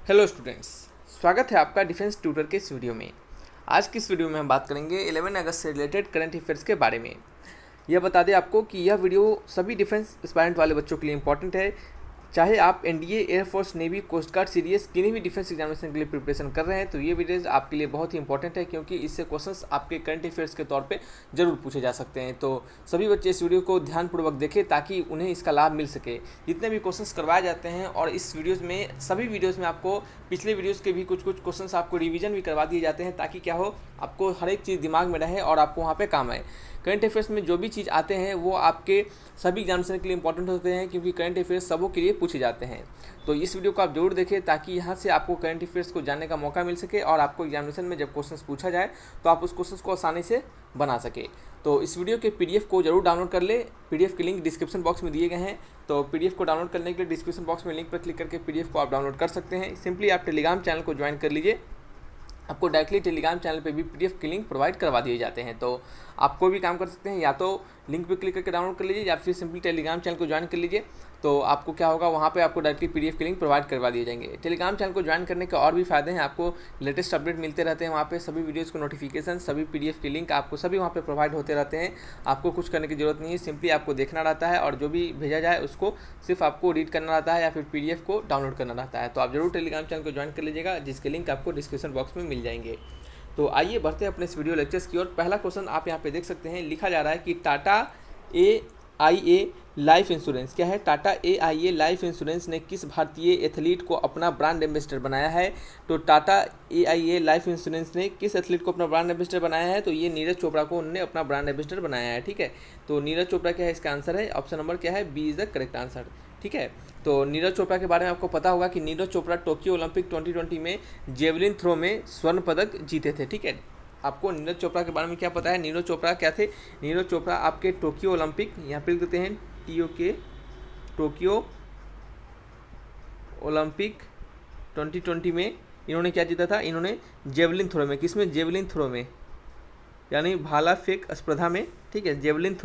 Hello students, स्वागत है आपका डिफेंस ट्यूटर के इस वीडियो में। आज की इस वीडियो में हम बात करेंगे 11 अगस्त से रिलेटेड करंट अफेयर्स के बारे में। यह बता दें आपको कि यह वीडियो सभी डिफेंस एस्पायरेंट वाले बच्चों के लिए इंपॉर्टेंट है। चाहे आप NDA, air force, navy, coast guard, CDS किन्हीं भी डिफेंस एग्जामिनेशन के लिए प्रिपरेशन कर रहे हैं तो ये वीडियोज़ आपके लिए बहुत ही इंपॉर्टेंट है, क्योंकि इससे क्वेश्चंस आपके करंट अफेयर्स के तौर पे जरूर पूछे जा सकते हैं। तो सभी बच्चे इस वीडियो को ध्यानपूर्वक देखें ताकि उन्हें इसका लाभ मिल सके। जितने भी क्वेश्चंस करवाए जाते हैं और इस वीडियोज़ में, सभी वीडियोज़ में आपको पिछले वीडियोज़ के भी कुछ क्वेश्चंस आपको रिवीजन भी करवा दिए जाते हैं, ताकि क्या हो, आपको हर एक चीज़ दिमाग में रहे और आपको वहाँ पर काम आए। करंट अफेयर्स में जो भी चीज़ आते हैं वो आपके सभी एग्जामिनेशन के लिए इंपॉर्टेंट होते हैं, क्योंकि करंट अफेयर्स सबों के लिए पूछे जाते हैं। तो इस वीडियो को आप जरूर देखें ताकि यहाँ से आपको करंट अफेयर्स को जानने का मौका मिल सके और आपको एग्जामिनेशन में जब क्वेश्चंस पूछा जाए तो आप उस क्वेश्चंस को आसानी से बना सके। तो इस वीडियो के पीडीएफ को जरूर डाउनलोड कर ले। पीडीएफ के लिंक डिस्क्रिप्शन बॉक्स में दिए गए हैं, तो पीडीएफ को डाउनलोड करने के लिए डिस्क्रिप्शन बॉक्स में लिंक पर क्लिक करके पीडीएफ को आप डाउनलोड कर सकते हैं। सिंपली आप टेलीग्राम चैनल को ज्वाइन कर लीजिए, आपको डायरेक्टली टेलीग्राम चैनल पे भी पीडीएफ के लिंक प्रोवाइड करवा दिए जाते हैं। तो आप कोई भी काम कर सकते हैं, या तो लिंक पे क्लिक करके डाउनलोड कर लीजिए या फिर सिंपली टेलीग्राम चैनल को ज्वाइन कर लीजिए। तो आपको क्या होगा, वहाँ पे आपको डायरेक्टली पीडीएफ के लिंक प्रोवाइड करवा दिए जाएंगे। टेलीग्राम चैनल को ज्वाइन करने के और भी फायदे हैं, आपको लेटेस्ट अपडेट मिलते रहते हैं वहाँ पे, सभी वीडियोज़ को नोटिफिकेशन, सभी पीडीएफ के लिंक आपको सभी वहाँ पे प्रोवाइड होते रहते हैं। आपको कुछ करने की जरूरत नहीं है, सिंपली आपको देखना रहता है और जो भी भेजा जाए उसको सिर्फ आपको रीड करना रहता है या फिर पीडीएफ को डाउनलोड करना रहता है। तो आप जरूर टेलीग्राम चैनल को ज्वाइन कर लीजिएगा, जिसके लिंक आपको डिस्क्रिप्शन बॉक्स में मिल जाएंगे। तो आइए बढ़ते हैं अपने इस वीडियो लेक्चर्स की ओर। पहला क्वेश्चन आप यहाँ पे देख सकते हैं, लिखा जा रहा है कि टाटा AIA लाइफ इंश्योरेंस, क्या है, टाटा AIA लाइफ इंश्योरेंस ने किस भारतीय एथलीट को अपना ब्रांड एम्बेसडर बनाया है। तो टाटा AIA लाइफ इंश्योरेंस ने किस एथलीट को अपना ब्रांड एम्बेसडर बनाया है, तो ये नीरज चोपड़ा को उन्होंने अपना ब्रांड एम्बेसडर बनाया है। ठीक है, तो नीरज चोपड़ा क्या है, इसका आंसर है ऑप्शन नंबर क्या है, B is the correct answer. ठीक है, तो नीरज चोपड़ा के बारे में आपको पता होगा कि नीरज चोपड़ा टोक्यो ओलंपिक 2020 में जेवलिन थ्रो में स्वर्ण पदक जीते थे। ठीक है, आपको नीरज चोपड़ा के बारे में क्या पता है, नीरज चोपड़ा क्या थे, नीरज चोपड़ा आपके टोक्यो ओलंपिक, यहाँ पे लिख देते हैं टोक्यो ओलंपिक 2020 में इन्होंने क्या जीता था, इन्होंने जेवलिन थ्रो में, किसमें, जेवलिन थ्रो में, यानी भाला फेंक स्पर्धा में। ठीक है, जेवलिन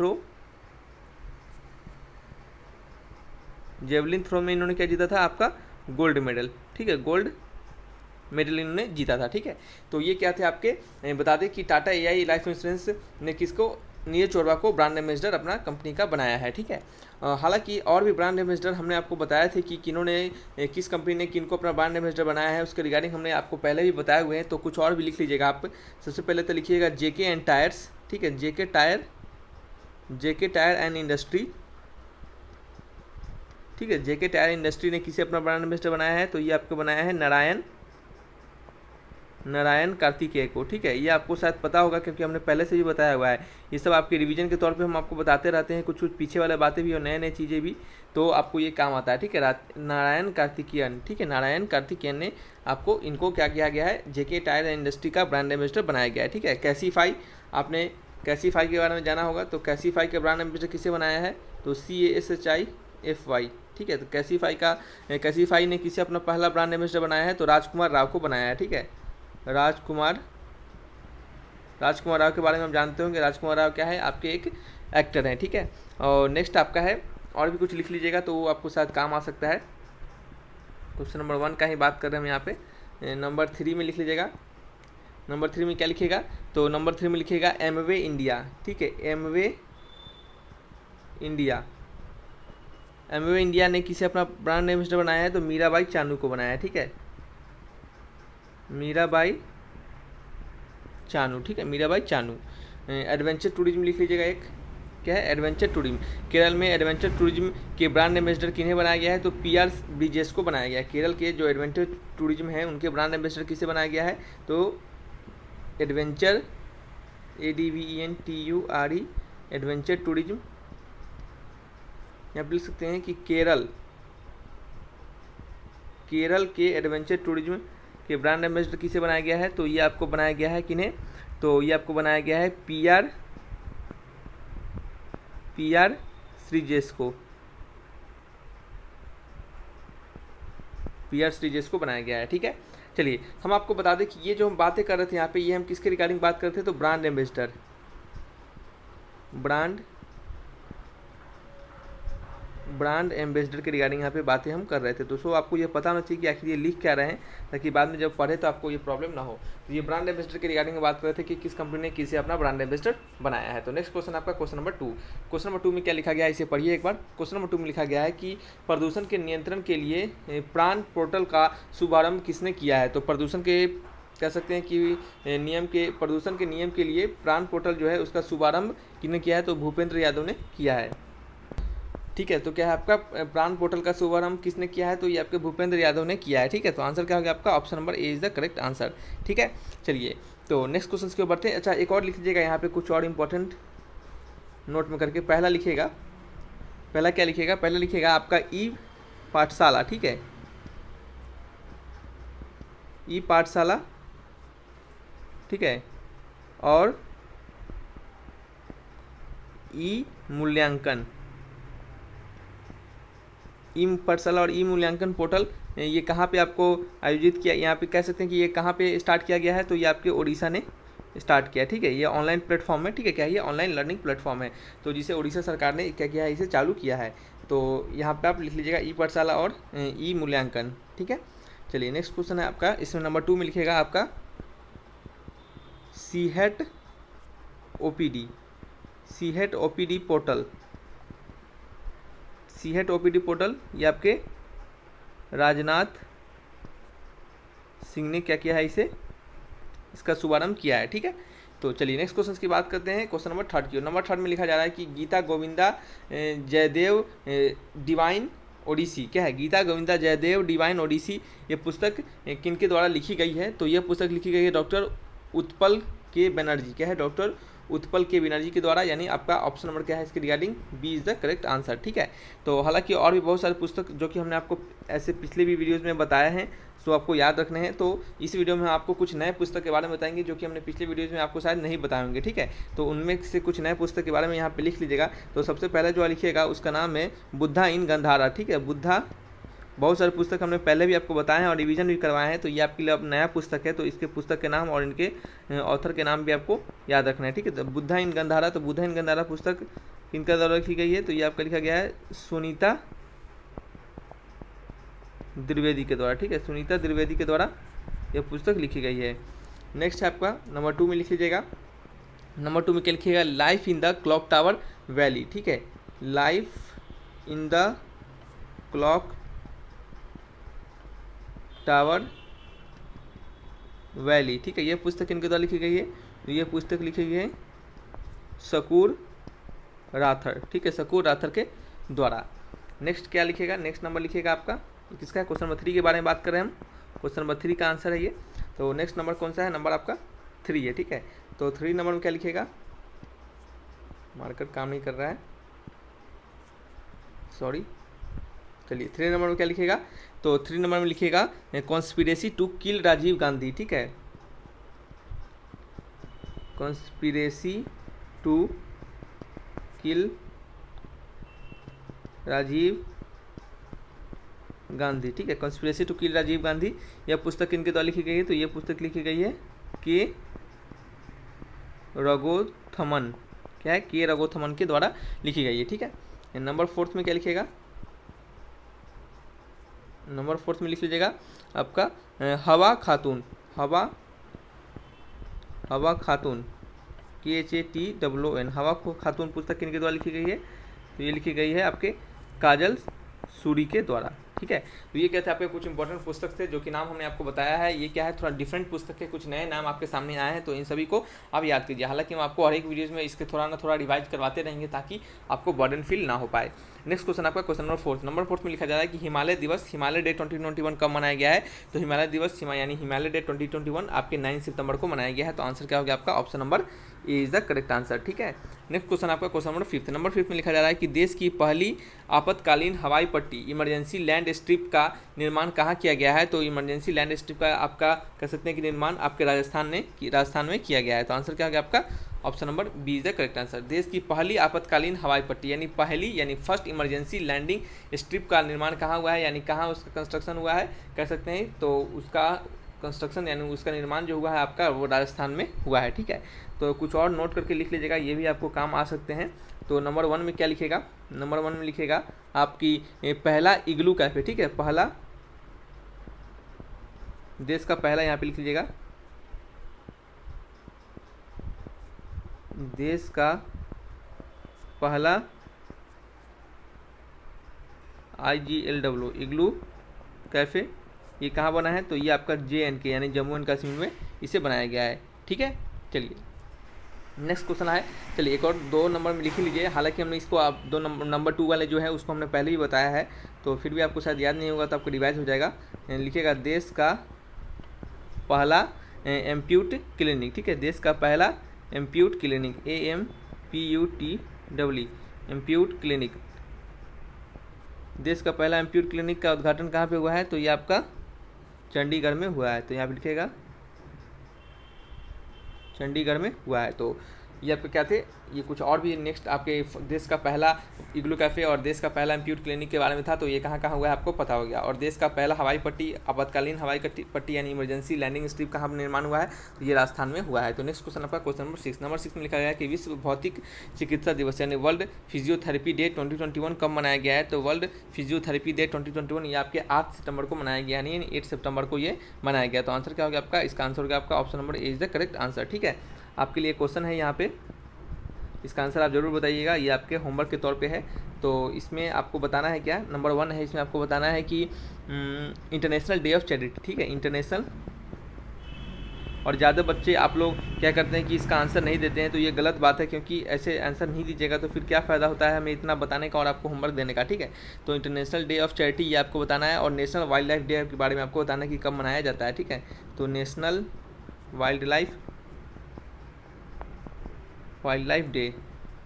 थ्रो में इन्होंने क्या जीता था, आपका गोल्ड मेडल। ठीक है, गोल्ड मेडल इन्होंने जीता था। ठीक है, तो ये क्या थे आपके, बता दें कि टाटा AIA लाइफ इंश्योरेंस ने किसको, नीरज चोपड़ा को ब्रांड एम्बेसडर अपना कंपनी का बनाया है। ठीक है, हालांकि और भी ब्रांड एम्बेसडर हमने आपको बताया थे कि किन्होंने, किस कंपनी ने किनको अपना ब्रांड एम्बेसडर बनाया है, उसके रिगार्डिंग हमने आपको पहले भी बताए हुए हैं। तो कुछ और भी लिख लीजिएगा आप। सबसे पहले तो लिखिएगा JK एंड टायर्स। ठीक है, JK टायर एंड इंडस्ट्री। ठीक है, JK टायर इंडस्ट्री ने किसे अपना ब्रांड एम्बेसडर बनाया है, तो ये आपको बनाया है नारायण कार्तिकेय को। ठीक है, ये आपको शायद पता होगा क्योंकि हमने पहले से भी बताया हुआ है। ये सब आपके रिवीजन के तौर पे हम आपको बताते रहते हैं, कुछ पीछे वाले बातें भी और नए नए चीज़ें भी, तो आपको ये काम आता है। ठीक है, नारायण कार्तिकेयन। ठीक है, नारायण कार्तिकेयन ने आपको, इनको क्या किया गया है, JK टायर इंडस्ट्री का ब्रांड एम्बेसडर बनाया गया है। ठीक है, कैसीफाई, आपने कैसीफाई के बारे में जाना होगा, तो कैसीफाई के ब्रांड एम्बेसडर किसे बनाया है, तो CASHIFY। ठीक है, तो कैसीफाई ने किसे अपना पहला ब्रांड एम्बेसडर बनाया है, तो राजकुमार राव को बनाया है। ठीक है, राजकुमार राव के बारे में हम जानते होंगे। राजकुमार राव क्या है, आपके एक एक्टर हैं। ठीक है, और नेक्स्ट आपका है, और भी कुछ लिख लीजिएगा तो वो आपको शायद काम आ सकता है। क्वेश्चन नंबर 1 का ही बात कर रहे हैं हम यहाँ पे। नंबर 3 में लिख लीजिएगा। नंबर 3 में क्या लिखिएगा, तो नंबर 3 में लिखिएगा एमवे इंडिया। ठीक है, एमवे इंडिया ने किसे अपना ब्रांड एम्बेसडर बनाया है, तो मीराबाई चानू को बनाया है। ठीक है, मीराबाई चानू। ठीक है, मीराबाई चानू। एडवेंचर टूरिज्म लिख लीजिएगा एक, क्या है, एडवेंचर टूरिज्म। केरल में एडवेंचर टूरिज्म के ब्रांड एम्बेसडर किन्हें बनाया गया है, तो PR ब्रिजेश को बनाया गया है। केरल के जो एडवेंचर टूरिज्म है उनके ब्रांड एम्बेसडर किसे बनाया गया है, तो एडवेंचर ADVENTURE एडवेंचर टूरिज्म। यहाँ पर लिख सकते हैं कि केरल के एडवेंचर टूरिज्म के ब्रांड एम्बेसडर किसे बनाया गया है, तो ये आपको बनाया गया है किन्हें, तो ये आपको बनाया गया है PR श्रीजेश को। PR श्रीजेश को बनाया गया है। ठीक है, चलिए हम आपको बता दें कि ये जो हम बातें कर रहे थे यहाँ पे, ये हम किसके रिगार्डिंग बात कर रहे थे, तो ब्रांड ब्रांड एम्बेसडर के रिगार्डिंग यहाँ पे बातें हम कर रहे थे। दोस्तों आपको ये पता होना चाहिए कि आखिर ये लिख क्या रहे हैं, ताकि बाद में जब पढ़े तो आपको ये प्रॉब्लम ना हो। तो ये ब्रांड एम्बेसडर के रिगार्डिंग में बात कर रहे थे कि किस कंपनी ने किसे अपना ब्रांड एम्बेसडर बनाया है। तो नेक्स्ट क्वेश्चन आपका क्वेश्चन नंबर 2। क्वेश्चन नंबर 2 में क्या लिखा गया है, इसे पढ़िए एक बार। क्वेश्चन नंबर 2 में लिखा गया है कि प्रदूषण के नियंत्रण के लिए प्राण पोर्टल का शुभारंभ किसने किया है। तो प्रदूषण के कह सकते हैं कि प्रदूषण के नियम के लिए प्राण पोर्टल जो है उसका शुभारंभ किसने किया है, तो भूपेंद्र यादव ने किया है। ठीक है, तो क्या है आपका प्राण पोर्टल का शुभारंभ किसने किया है, तो ये आपके भूपेंद्र यादव ने किया है। ठीक है, तो आंसर क्या होगा आपका, option number A is the correct answer. ठीक है, चलिए तो नेक्स्ट क्वेश्चन के ऊपर बढ़ते हैं। अच्छा एक और लिख लीजिएगा यहाँ पे कुछ और इंपॉर्टेंट नोट में करके। पहला क्या लिखिएगा, पहला लिखिएगा आपका ई पाठशाला। ठीक है, ई पाठशाला, ठीक है, और ई मूल्यांकन। ई पाठशाला और ई मूल्यांकन पोर्टल ये कहाँ पे आपको आयोजित किया, यहाँ पे कह सकते हैं कि ये कहाँ पे स्टार्ट किया गया है, तो ये आपके ओडिशा ने स्टार्ट किया। ठीक है, ये ऑनलाइन प्लेटफॉर्म है। ठीक है, क्या है ये ऑनलाइन लर्निंग प्लेटफॉर्म है, तो जिसे ओडिशा सरकार ने क्या किया है, इसे चालू किया है। तो यहाँ पे आप लिख लीजिएगा ई पाठशाला और ई मूल्यांकन। ठीक है, चलिए नेक्स्ट क्वेश्चन है आपका, इसमें नंबर 2 में लिखिएगा आपका सीहेट ओपीडी पोर्टल। सीहेट ओपीडी पोर्टल ये आपके राजनाथ सिंह ने क्या किया है, इसका शुभारंभ किया है। ठीक है, तो चलिए नेक्स्ट क्वेश्चन की बात करते हैं। क्वेश्चन नंबर 3 की। नंबर 3 में लिखा जा रहा है कि गीता गोविंदा जयदेव डिवाइन ओडिसी। क्या है, गीता गोविंदा जयदेव डिवाइन ओडिसी ये पुस्तक किनके द्वारा लिखी गई है, तो यह पुस्तक लिखी गई है डॉक्टर उत्पल के बनर्जी। क्या है, डॉक्टर उत्पल के बनर्जी के द्वारा, यानी आपका ऑप्शन नंबर क्या है इसके regarding, B is the correct answer. ठीक है, तो हालांकि और भी बहुत सारे पुस्तक जो कि हमने आपको ऐसे पिछले भी वीडियोज़ में बताए हैं, सो आपको याद रखने हैं। तो इस वीडियो में हम आपको कुछ नए पुस्तक के बारे में बताएंगे जो कि हमने पिछले वीडियोज़ में आपको शायद नहीं बताए होंगे। ठीक है, तो उनमें से कुछ नए पुस्तक के बारे में यहाँ पे लिख लीजिएगा। तो सबसे पहले जो लिखिएगा उसका नाम है बुद्धा इन गंधारा। ठीक है, बुद्धा, बहुत सारे पुस्तक हमने पहले भी आपको बताए हैं और रिवीजन भी करवाए हैं, तो ये आपके लिए अब नया पुस्तक है, तो इसके पुस्तक के नाम और इनके ऑथर के नाम भी आपको याद रखना है। ठीक है, तो बुद्धा इन गंधारा, तो बुद्धा इन गंधारा पुस्तक किनका द्वारा लिखी गई है, तो ये आपका लिखा गया है सुनीता द्विवेदी के द्वारा। ठीक है, सुनीता द्विवेदी के द्वारा यह पुस्तक लिखी गई है। नेक्स्ट है आपका नंबर 2 में लिख लीजिएगा। नंबर 2 में क्या लिखिएगा, life in the clock tower valley. ठीक है, life in the clock tower valley. ठीक है, यह पुस्तक इनके द्वारा लिखी गई है, तो यह पुस्तक लिखी गई है शकूर राथर। ठीक है, शकूर राथर के द्वारा। नेक्स्ट क्या लिखेगा, नेक्स्ट नंबर लिखिएगा आपका किसका है, क्वेश्चन नंबर 3 के बारे में बात कर रहे हैं हम। क्वेश्चन नंबर 3 का आंसर है ये। तो नेक्स्ट नंबर कौन सा है, नंबर आपका 3 है। ठीक है, तो 3 नंबर में क्या लिखेगा, मार्कर काम नहीं कर रहा है, सॉरी। चलिए 3 नंबर में क्या लिखेगा, तो 3 नंबर में लिखिएगा conspiracy to kill Rajiv Gandhi. ठीक है, conspiracy to kill Rajiv Gandhi. ठीक है, conspiracy to kill Rajiv Gandhi यह पुस्तक किनके द्वारा लिखी गई है, तो यह पुस्तक लिखी गई है के रघोथमन। क्या है, के रघोथमन के द्वारा लिखी गई है। ठीक है, नंबर 4 में क्या लिखेगा, नंबर 4 में लिख लीजिएगा आपका हवा खातून। हवा खातून KHATOON, हवा खातून पुस्तक किनके द्वारा लिखी गई है, तो ये लिखी गई है आपके काजल सूरी के द्वारा। ठीक है, तो ये क्या थे आपके कुछ इंपॉर्टेंट पुस्तक थे जो कि नाम हमने आपको बताया है। ये क्या है, थोड़ा डिफरेंट पुस्तक के कुछ नए नाम आपके सामने आए हैं, तो इन सभी को आप याद कीजिए। हालांकि हम आपको हर एक वीडियोज़ में इसके थोड़ा ना थोड़ा रिवाइज करवाते रहेंगे ताकि आपको बर्डन फील ना हो पाए। नेक्स्ट क्वेश्चन आपका क्वेश्चन नंबर 4। नंबर 4 में लिखा जा रहा है कि हिमालय डे 2021 कब मनाया गया है, तो हिमालय दिवस यानी हिमालय डे 2021 आपके 9 सितंबर को मनाया गया है। तो आंसर क्या हो गया आपका, option number A is the correct answer. ठीक है, नेक्स्ट क्वेश्चन आपका क्वेश्चन नंबर 5। नंबर 5 में लिखा जा रहा है कि देश की पहली आपातकालीन हवाई पट्टी इमरजेंसी लैंड स्ट्रिप का निर्माण कहाँ किया गया है, तो इमरजेंसी लैंड स्ट्रिप का आपका कह सकते हैं कि निर्माण आपके राजस्थान में किया गया है। तो आंसर क्या हो गया आपका, option number B is the correct answer. देश की पहली आपातकालीन हवाई पट्टी यानी फर्स्ट इमरजेंसी लैंडिंग स्ट्रिप का निर्माण कहाँ हुआ है, यानी कहाँ उसका कंस्ट्रक्शन हुआ है कह सकते हैं, तो उसका कंस्ट्रक्शन यानी उसका निर्माण जो हुआ है आपका वो राजस्थान में हुआ है। ठीक है, तो कुछ और नोट करके लिख लीजिएगा, ये भी आपको काम आ सकते हैं। तो नंबर 1 में क्या लिखेगा, नंबर 1 में लिखेगा आपकी पहला इग्लू कैफे, ठीक है, पहला देश का पहला, यहाँ पे लिख लीजिएगा देश का पहला IGLW इग्लू कैफे, ये कहाँ बना है, तो ये आपका JNK यानी जम्मू एंड कश्मीर में इसे बनाया गया है, ठीक है। चलिए नेक्स्ट क्वेश्चन है, चलिए एक और 2 नंबर में लिख लीजिए। हालांकि हमने इसको आप 2 नंबर 2 वाले जो है उसको हमने पहले ही बताया है, तो फिर भी आपको शायद याद नहीं होगा, तो आपको रिवाइज हो जाएगा। लिखिएगा देश का पहला एम्प्यूट क्लिनिक, ठीक है, देश का पहला एम्प्यूट क्लिनिक, AMPUT एम्प्यूट क्लिनिक, देश का पहला एम्प्यूट क्लिनिक का उद्घाटन कहाँ पे हुआ है, तो ये आपका चंडीगढ़ में हुआ है, तो यहाँ पे लिखिएगा चंडीगढ़ में हुआ है। तो ये आपके क्या थे, ये कुछ और भी नेक्स्ट आपके देश का पहला इग्लू कैफ़े और देश का पहला एम्प्यूट क्लिनिक के बारे में था, तो ये कहाँ कहाँ हुआ है आपको पता हो गया। और देश का पहला हवाई पट्टी, आपातकालीन हवाई पट्टी यानी इमरजेंसी लैंडिंग स्ट्रिप कहाँ निर्माण हुआ है, तो ये राजस्थान में हुआ है। तो नेक्स्ट क्वेश्चन आपका क्वेश्चन नंबर 6 में लिखा गया है कि विश्व भौतिक चिकित्सा दिवस यानी वर्ल्ड फिजियोथेरेपी डे 2021 कब मनाया गया है, तो वर्ल्ड फिजियोथेरेपी डे 2021 ये आपके 8 सितंबर को मनाया गया, यानी 8 सितंबर को ये मनाया गया। तो आंसर क्या हो गया आपका, इसका आंसर हो गया आपका option number A is the correct answer, ठीक है। आपके लिए क्वेश्चन है यहाँ पे, इसका आंसर आप जरूर बताइएगा, ये आपके होमवर्क के तौर पे है। तो इसमें आपको बताना है क्या, नंबर 1 है, इसमें आपको बताना है कि इंटरनेशनल डे ऑफ चैरिटी, ठीक है, इंटरनेशनल। और ज़्यादा बच्चे आप लोग क्या करते हैं कि इसका आंसर नहीं देते हैं, तो ये गलत बात है, क्योंकि ऐसे आंसर नहीं दीजिएगा तो फिर क्या फ़ायदा होता है हमें इतना बताने का और आपको होमवर्क देने का, ठीक है। तो इंटरनेशनल डे ऑफ चैरिटी ये आपको बताना है, और नेशनल वाइल्ड लाइफ डे के बारे में आपको बताना है कि कब मनाया जाता है, ठीक है। तो नेशनल वाइल्ड लाइफ डे,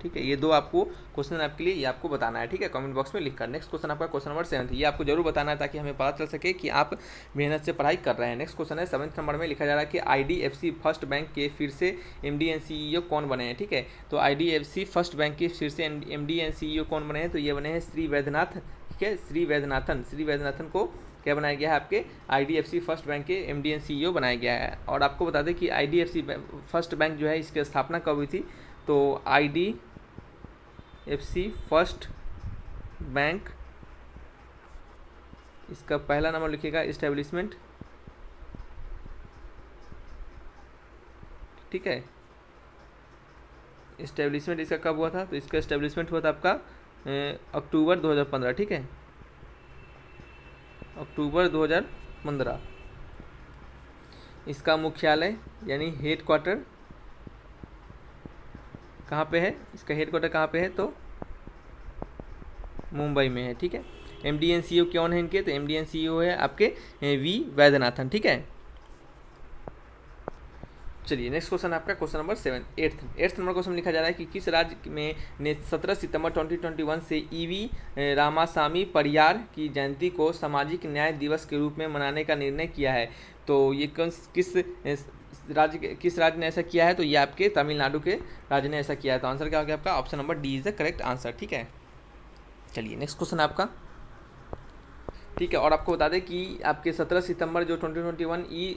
ठीक है, ये 2 आपको क्वेश्चन आपके लिए ये आपको बताना है, ठीक है, कमेंट बॉक्स में लिखकर। नेक्स्ट क्वेश्चन आपका क्वेश्चन नंबर 7 ये आपको जरूर बताना है ताकि हमें पता चल सके कि आप मेहनत से पढ़ाई कर रहे हैं। नेक्स्ट क्वेश्चन है 7 नंबर में लिखा जा रहा है कि IDFC फर्स्ट बैंक के फिर से MD एंड CEO कौन बने हैं, ठीक है। तो IDFC फर्स्ट बैंक के फिर से MD एंड CEO कौन बने हैं, तो ये बने हैं श्री वैद्यनाथ, ठीक है, श्री वैद्यनाथन को क्या बनाया गया है, आपके IDFC फर्स्ट बैंक के MD एंड CEO बनाया गया है। और आपको बता दें कि IDFC फर्स्ट बैंक जो है इसकी स्थापना कब हुई थी, तो IDFC फर्स्ट बैंक, इसका पहला नंबर लिखिएगा इस्टेब्लिशमेंट, ठीक है, इस्टेब्लिशमेंट इसका कब हुआ था, तो इसका इस्टेब्लिशमेंट हुआ था आपका अक्टूबर 2015, ठीक है, अक्टूबर 2015। इसका मुख्यालय यानी हेड क्वार्टर कहाँ पे है, इसका हेड क्वार्टर कहाँ पे है, तो मुंबई में है, ठीक है। MD एंड CEO कौन है इनके, तो MD एंड CEO है आपके V वैद्यनाथन, ठीक है। चलिए नेक्स्ट क्वेश्चन आपका question number 7 8th number question लिखा जा रहा है कि किस राज्य में ने 17 सितंबर 2021 से EV रामासामी परियार की जयंती को सामाजिक न्याय दिवस के रूप में मनाने का निर्णय किया है। तो ये किस राज्य ने ऐसा किया है, तो ये आपके तमिलनाडु के राज्य ने ऐसा किया है। तो आंसर क्या हो गया आपका, option number D is the correct answer, ठीक है। चलिए नेक्स्ट क्वेश्चन आपका, ठीक है। और आपको बता दें कि आपके 17 सितंबर जो 2021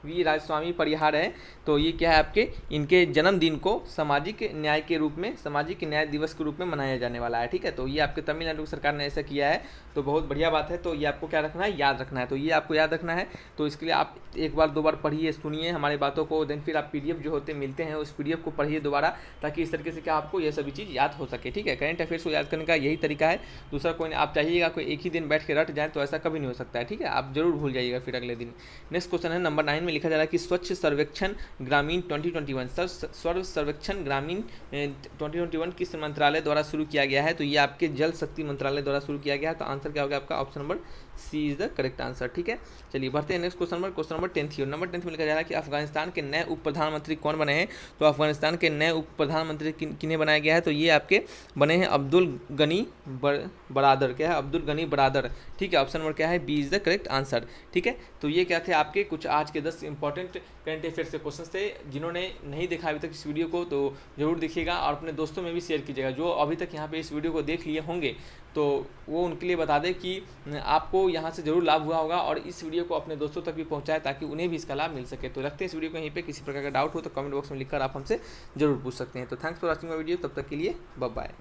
वी राजस्वामी परिहार है, तो ये क्या है आपके इनके जन्मदिन को सामाजिक न्याय के रूप में, सामाजिक न्याय दिवस के रूप में मनाया जाने वाला है, ठीक है। तो ये आपके तमिलनाडु सरकार ने ऐसा किया है, तो बहुत बढ़िया बात है। तो ये आपको क्या रखना है, याद रखना है। तो ये आपको याद रखना है, तो इसके लिए आप एक बार 2 बार पढ़िए, सुनिए हमारी बातों को, देन फिर आप PDF जो होते मिलते हैं उस PDF को पढ़िए दोबारा, ताकि इस तरीके से क्या आपको ये सभी चीज़ याद हो सके, ठीक है। करेंट अफेयर्स को याद करने का यही तरीका है, दूसरा कोई आप चाहिएगा कोई एक ही दिन बैठ के रट जाए तो ऐसा कभी नहीं हो सकता है, ठीक है। आप जरूर भूल जाइएगा फिर अगले दिन। नेक्स्ट क्वेश्चन है नंबर 9 में लिखा जा रहा है कि स्वच्छ सर्वेक्षण ग्रामीण 2021 सर्वेक्षण ग्रामीण 2021 किस मंत्रालय द्वारा शुरू किया गया है, तो ये आपके जल शक्ति मंत्रालय द्वारा शुरू किया गया है। तो आंसर क्या होगा आपका, option number C is the correct answer, ठीक है। चलिए बढ़ते हैं नेक्स्ट क्वेश्चन नंबर 10 और नंबर 10 में लिखा जा रहा है कि अफगानिस्तान के नए उप प्रधानमंत्री कौन बने हैं। तो अफगानिस्तान के नए उप प्रधानमंत्री किन्हें बनाया गया है, तो ये आपके बने हैं अब्दुल गनी बरादर, क्या है, अब्दुल गनी बरादर, ठीक है। ऑप्शन नंबर क्या है, B is the correct answer, ठीक है। तो ये क्या थे आपके कुछ आज के 10 कुछ इंपॉर्टेंट करंट अफेयर्स के क्वेश्चन थे। जिन्होंने नहीं देखा अभी तक इस वीडियो को तो जरूर देखिएगा और अपने दोस्तों में भी शेयर कीजिएगा। जो अभी तक यहाँ पे इस वीडियो को देख लिए होंगे तो वो उनके लिए बता दें कि आपको यहाँ से ज़रूर लाभ हुआ होगा और इस वीडियो को अपने दोस्तों तक भी पहुँचाएं ताकि उन्हें भी इसका लाभ मिल सके। तो रखते हैं इस वीडियो को यहीं पे। किसी प्रकार का डाउट हो तो कमेंट बॉक्स में लिखकर आप हमसे जरूर पूछ सकते हैं। तो thanks for watching my video. तब तक के लिए बाय बाय।